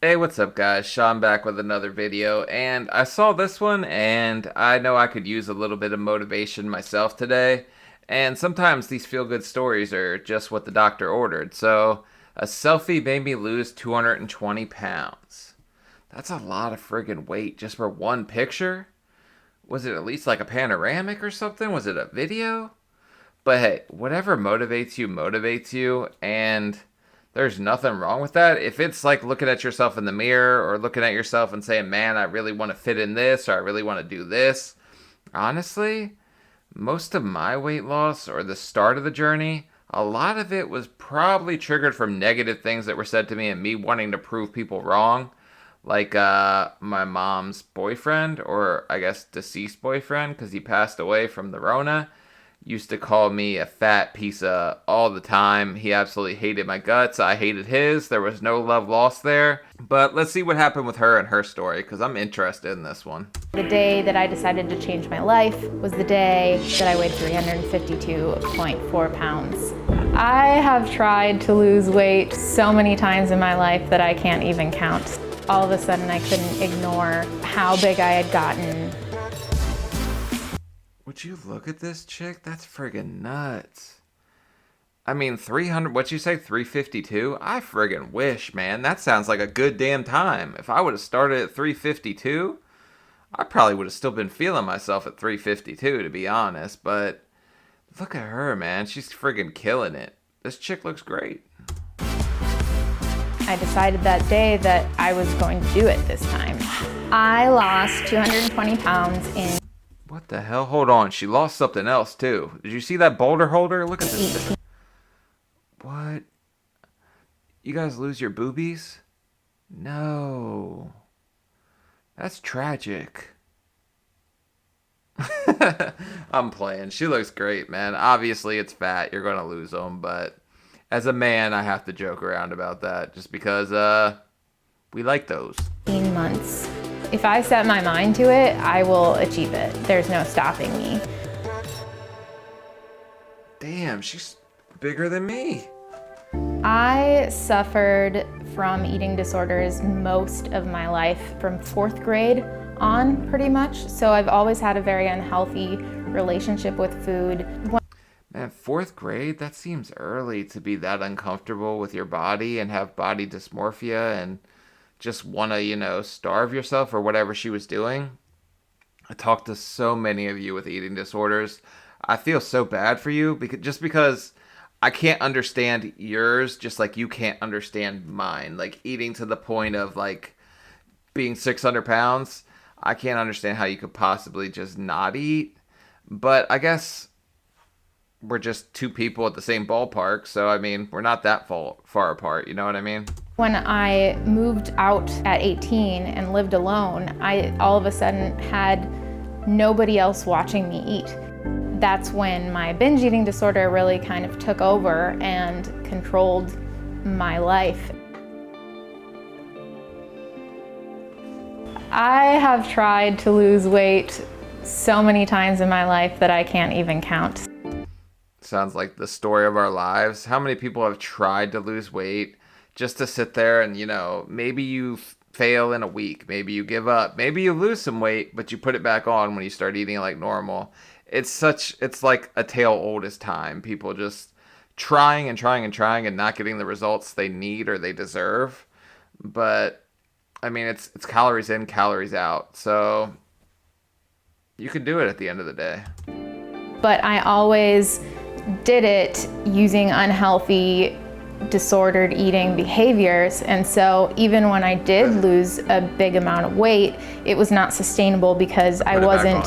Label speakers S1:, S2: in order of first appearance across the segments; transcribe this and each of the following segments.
S1: Hey, what's up, guys? Sean back with another video, and I saw this one, and I know I could use a little bit of motivation myself today. And sometimes these feel-good stories are just what the doctor ordered. So, a selfie made me lose 220 pounds. That's a lot of friggin' weight just for one picture. Was it at least like a panoramic or something? Was it a video? But hey, whatever motivates you, and there's nothing wrong with that. If it's like looking at yourself in the mirror or looking at yourself and saying, man, I really want to fit in this or I really want to do this. Honestly, most of my weight loss or the start of the journey, a lot of it was probably triggered from negative things that were said to me and me wanting to prove people wrong. Like my mom's boyfriend, or I guess deceased boyfriend, because he passed away from the Rona, used to call me a fat piece of all the time. He absolutely hated my guts. I hated his. There was no love lost there. But let's see what happened with her and her story, because I'm interested in this one.
S2: The day that I decided to change my life was the day that I weighed 352.4 pounds. I have tried to lose weight so many times in my life that I can't even count. All of a sudden I couldn't ignore how big I had gotten.
S1: Would you look at this chick? That's friggin' nuts. I mean, 300, what'd you say, 352? I friggin' wish, man. That sounds like a good damn time. If I would have started at 352, I probably would have still been feeling myself at 352, to be honest. But look at her, man. She's friggin' killing it. This chick looks great.
S2: I decided that day that I was going to do it this time. I lost 220 pounds in
S1: What the hell? Hold on. She lost something else, too. Did you see that boulder holder? Look at this thing. What? You guys lose your boobies? No. That's tragic. I'm playing. She looks great, man. Obviously, it's fat. You're going to lose them, but as a man, I have to joke around about that just because we like those.
S2: 18 months. If I set my mind to it, I will achieve it. There's no stopping me.
S1: Damn, she's bigger than me.
S2: I suffered from eating disorders most of my life, from 4th grade on, pretty much. So I've always had a very unhealthy relationship with food.
S1: Man, 4th grade? That seems early to be that uncomfortable with your body and have body dysmorphia and just want to, starve yourself or whatever she was doing. I talked to so many of you with eating disorders. I feel so bad for you because I can't understand yours just like you can't understand mine. Like eating to the point of like being 600 pounds. I can't understand how you could possibly just not eat. But I guess we're just two people at the same ballpark. So, I mean, we're not that far apart. You know what I mean?
S2: When I moved out at 18 and lived alone, I all of a sudden had nobody else watching me eat. That's when my binge eating disorder really kind of took over and controlled my life. I have tried to lose weight so many times in my life that I can't even count.
S1: Sounds like the story of our lives. How many people have tried to lose weight just to sit there and, maybe you fail in a week. Maybe you give up. Maybe you lose some weight, but you put it back on when you start eating like normal. It's like a tale old as time. People just trying and trying and trying and not getting the results they need or they deserve. But, I mean, it's calories in, calories out. So you can do it at the end of the day.
S2: But I always did it using unhealthy, disordered eating behaviors. And so even when I did lose a big amount of weight, it was not sustainable because I wasn't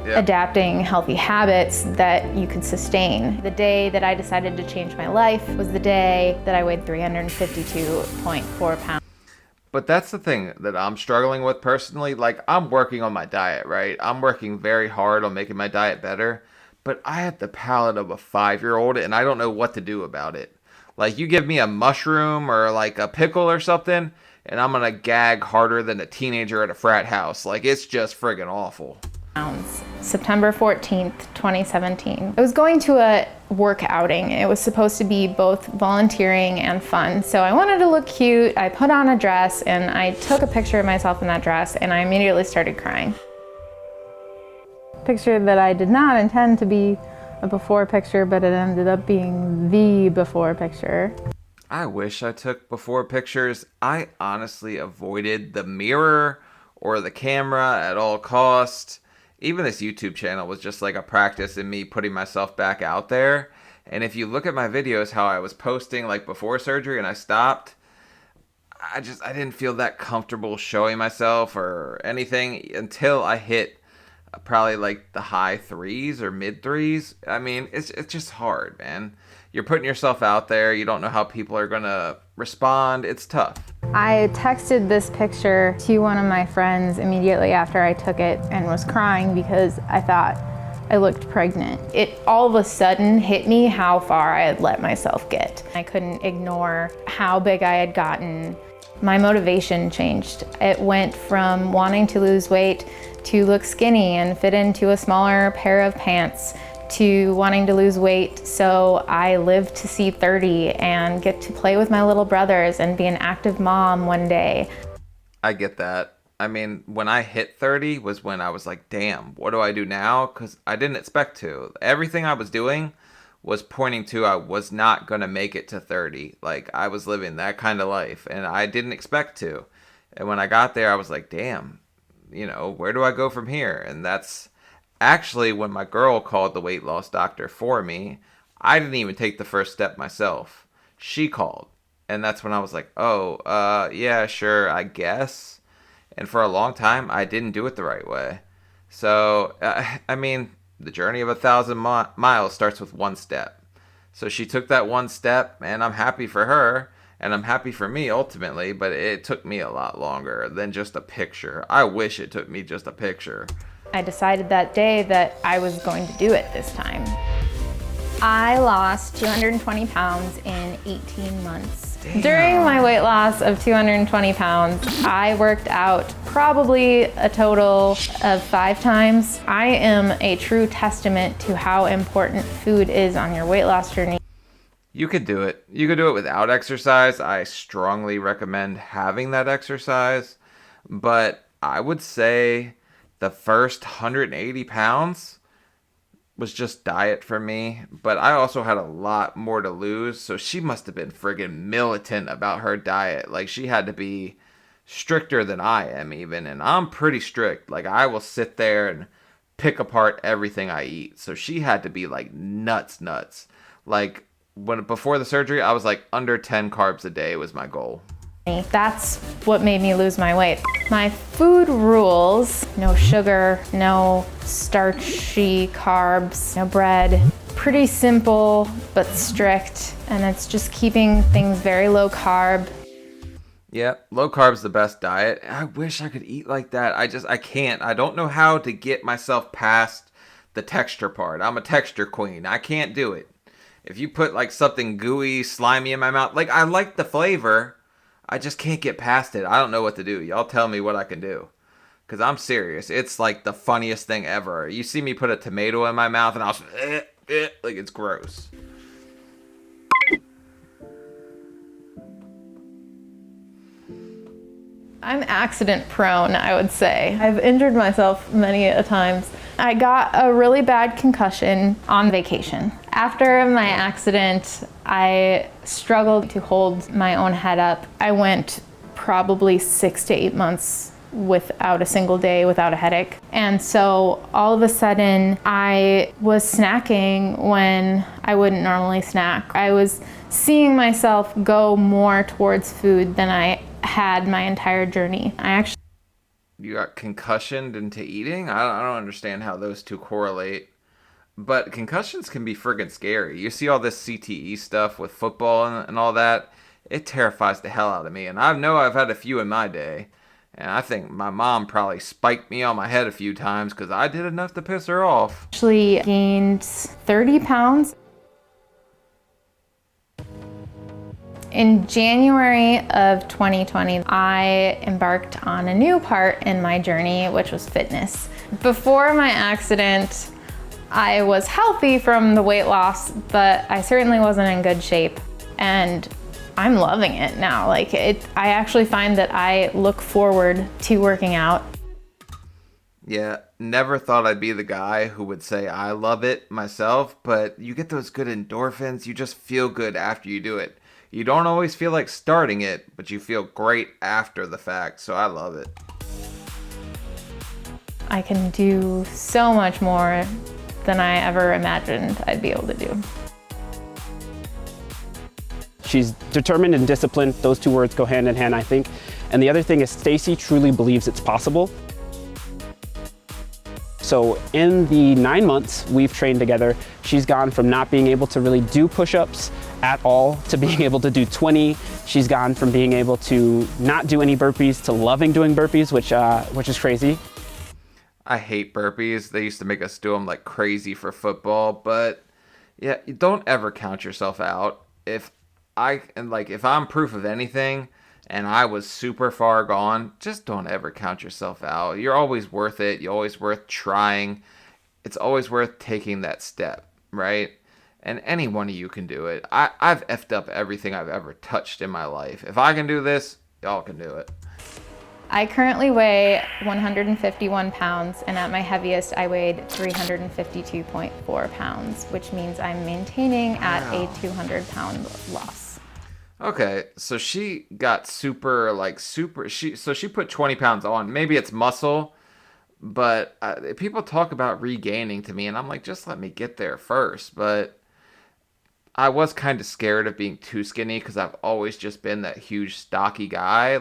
S2: adapting healthy habits that you could sustain. The day that I decided to change my life was the day that I weighed 352.4 pounds.
S1: But that's the thing that I'm struggling with personally. Like, I'm working on my diet, right? I'm working very hard on making my diet better. But I have the palate of a 5-year-old and I don't know what to do about it. Like, you give me a mushroom or like a pickle or something, and I'm gonna gag harder than a teenager at a frat house. Like, it's just friggin' awful.
S2: September 14th, 2017. I was going to a work outing. It was supposed to be both volunteering and fun. So I wanted to look cute. I put on a dress and I took a picture of myself in that dress and I immediately started crying. Picture that I did not intend to be a before picture, but it ended up being the before picture.
S1: I wish I took before pictures. I honestly avoided the mirror or the camera at all costs. Even this YouTube channel was just like a practice in me putting myself back out there. And if you look at my videos, how I was posting like before surgery and I stopped, I didn't feel that comfortable showing myself or anything until I hit probably like the high threes or mid threes. I mean, it's just hard, man. You're putting yourself out there. You don't know how people are gonna respond. It's tough.
S2: I texted this picture to one of my friends immediately after I took it and was crying because I thought I looked pregnant. It all of a sudden hit me how far I had let myself get. I couldn't ignore how big I had gotten. My motivation changed. It went from wanting to lose weight to look skinny and fit into a smaller pair of pants to wanting to lose weight so I live to see 30 and get to play with my little brothers and be an active mom one day.
S1: I get that. I mean, when I hit 30 was when I was like, damn, what do I do now? Because I didn't expect to. Everything I was doing was pointing to I was not going to make it to 30. Like, I was living that kind of life, and I didn't expect to. And when I got there, I was like, damn, where do I go from here? And that's actually when my girl called the weight loss doctor for me. I didn't even take the first step myself. She called. And that's when I was like, oh, yeah, sure, I guess. And for a long time, I didn't do it the right way. So, I mean, the journey of 1,000 miles starts with one step. So she took that one step, and I'm happy for her, and I'm happy for me ultimately, but it took me a lot longer than just a picture. I wish it took me just a picture.
S2: I decided that day that I was going to do it this time. I lost 220 pounds in 18 months. Damn. During my weight loss of 220 pounds, I worked out probably a total of 5 times. I am a true testament to how important food is on your weight loss journey.
S1: You could do it. You could do it without exercise. I strongly recommend having that exercise. But I would say the first 180 pounds was just diet for me, but I also had a lot more to lose, so she must have been friggin' militant about her diet. Like, she had to be stricter than I am even, and I'm pretty strict. Like, I will sit there and pick apart everything I eat, so she had to be like nuts. Like, before the surgery, I was like under 10 carbs a day was my goal.
S2: That's what made me lose my weight. My food rules: no sugar, no starchy carbs, no bread. Pretty simple, but strict. And it's just keeping things very low carb.
S1: Yeah, low carb's the best diet. I wish I could eat like that. I can't. I don't know how to get myself past the texture part. I'm a texture queen. I can't do it. If you put like something gooey, slimy in my mouth, like, I like the flavor, I just can't get past it. I don't know what to do. Y'all tell me what I can do. Because I'm serious. It's like the funniest thing ever. You see me put a tomato in my mouth and I'll just, like, it's gross.
S2: I'm accident prone, I would say. I've injured myself many a times. I got a really bad concussion on vacation. After my accident, I struggled to hold my own head up. I went probably 6 to 8 months without a single day without a headache. And so all of a sudden I was snacking when I wouldn't normally snack. I was seeing myself go more towards food than I had my entire journey.
S1: You got concussioned into eating? I don't understand how those two correlate. But concussions can be friggin' scary. You see all this CTE stuff with football and all that. It terrifies the hell out of me. And I know I've had a few in my day. And I think my mom probably spiked me on my head a few times because I did enough to piss her off.
S2: Actually gained 30 pounds. In January of 2020, I embarked on a new part in my journey, which was fitness. Before my accident, I was healthy from the weight loss, but I certainly wasn't in good shape. And I'm loving it now. I actually find that I look forward to working out.
S1: Yeah, never thought I'd be the guy who would say I love it myself, but you get those good endorphins. You just feel good after you do it. You don't always feel like starting it, but you feel great after the fact, so I love it.
S2: I can do so much more than I ever imagined I'd be able to do.
S3: She's determined and disciplined. Those two words go hand in hand, I think. And the other thing is Stacy truly believes it's possible. So in the 9 months we've trained together, she's gone from not being able to really do push-ups at all to being able to do 20. She's gone from being able to not do any burpees to loving doing burpees, which is crazy.
S1: I hate burpees. They used to make us do them like crazy for football, but yeah, you don't ever count yourself out. If I'm proof of anything and I was super far gone, just don't ever count yourself out. You're always worth it. You're always worth trying. It's always worth taking that step, right? And any one of you can do it. I've effed up everything I've ever touched in my life. If I can do this, y'all can do it.
S2: I currently weigh 151 pounds, and at my heaviest, I weighed 352.4 pounds, which means I'm maintaining at a 200-pound loss.
S1: Okay, so she got she put 20 pounds on. Maybe it's muscle, but people talk about regaining to me, and I'm like, just let me get there first. But I was kind of scared of being too skinny because I've always just been that huge, stocky guy.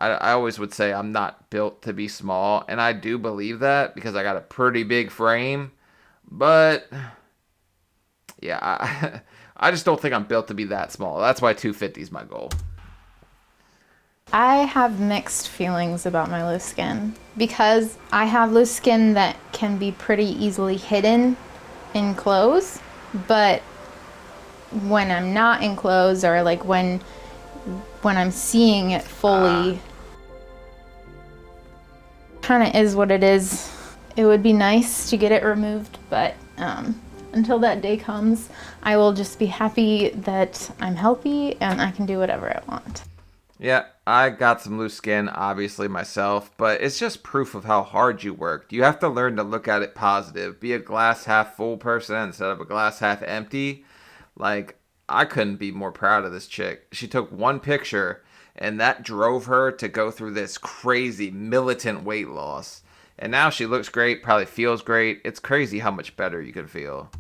S1: I always would say I'm not built to be small, and I do believe that because I got a pretty big frame. But yeah, I just don't think I'm built to be that small. That's why 250 is my goal.
S2: I have mixed feelings about my loose skin because I have loose skin that can be pretty easily hidden in clothes, but when I'm not in clothes or when I'm seeing it fully, kind of is what it is. It would be nice to get it removed, but until that day comes, I will just be happy that I'm healthy and I can do whatever I want.
S1: Yeah, I got some loose skin, obviously, myself, but it's just proof of how hard you worked. You have to learn to look at it positive. Be a glass half full person instead of a glass half empty. I couldn't be more proud of this chick. She took one picture, and that drove her to go through this crazy militant weight loss. And now she looks great, probably feels great. It's crazy how much better you can feel.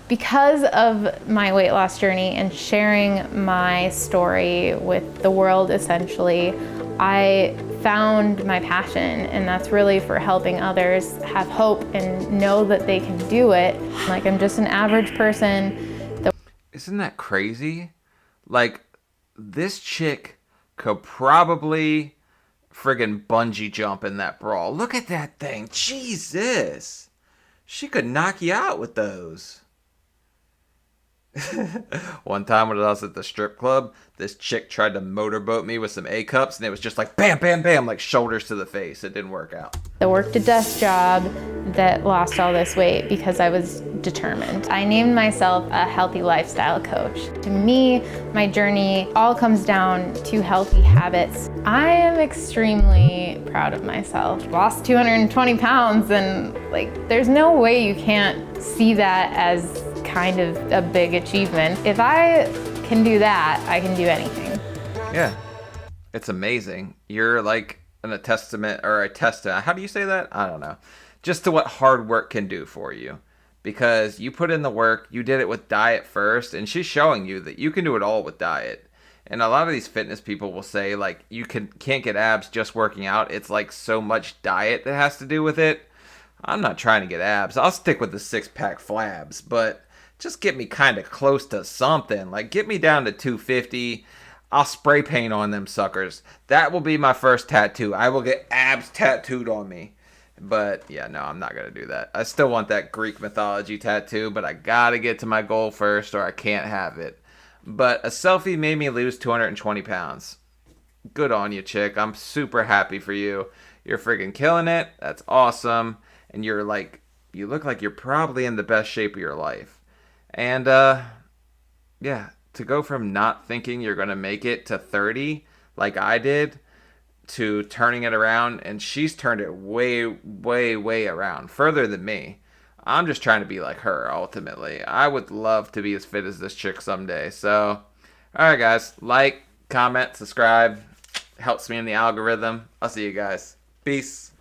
S2: Because of my weight loss journey and sharing my story with the world, essentially, I found my passion, and that's really for helping others have hope and know that they can do it. I'm just an average person.
S1: Isn't that crazy? This chick could probably friggin' bungee jump in that brawl. Look at that thing. Jesus. She could knock you out with those. One time when I was at the strip club, this chick tried to motorboat me with some A cups, and it was just like bam, bam, bam, like shoulders to the face. It didn't work out.
S2: The work to death job that lost all this weight because I was determined. I named myself a healthy lifestyle coach. To me, my journey all comes down to healthy habits. I am extremely proud of myself. Lost 220 pounds, and there's no way you can't see that as kind of a big achievement. If I can do that, I can do anything.
S1: Yeah, it's amazing. You're a testament. How do you say that? I don't know. Just to what hard work can do for you. Because you put in the work, you did it with diet first, and she's showing you that you can do it all with diet. And a lot of these fitness people will say you can't get abs just working out. It's so much diet that has to do with it. I'm not trying to get abs. I'll stick with the 6-pack flabs, but just get me kind of close to something. Get me down to 250. I'll spray paint on them suckers. That will be my first tattoo. I will get abs tattooed on me. But yeah, no, I'm not going to do that. I still want that Greek mythology tattoo, but I got to get to my goal first or I can't have it. But a selfie made me lose 220 pounds. Good on you, chick. I'm super happy for you. You're friggin' killing it. That's awesome. And you're like, you look like you're probably in the best shape of your life. And yeah, to go from not thinking you're gonna make it to 30 like I did to turning it around, and she's turned it way, way, way around, further than me. I'm just trying to be like her ultimately. I would love to be as fit as this chick someday. So, alright, guys, like, comment, subscribe. Helps me in the algorithm. I'll see you guys. Peace.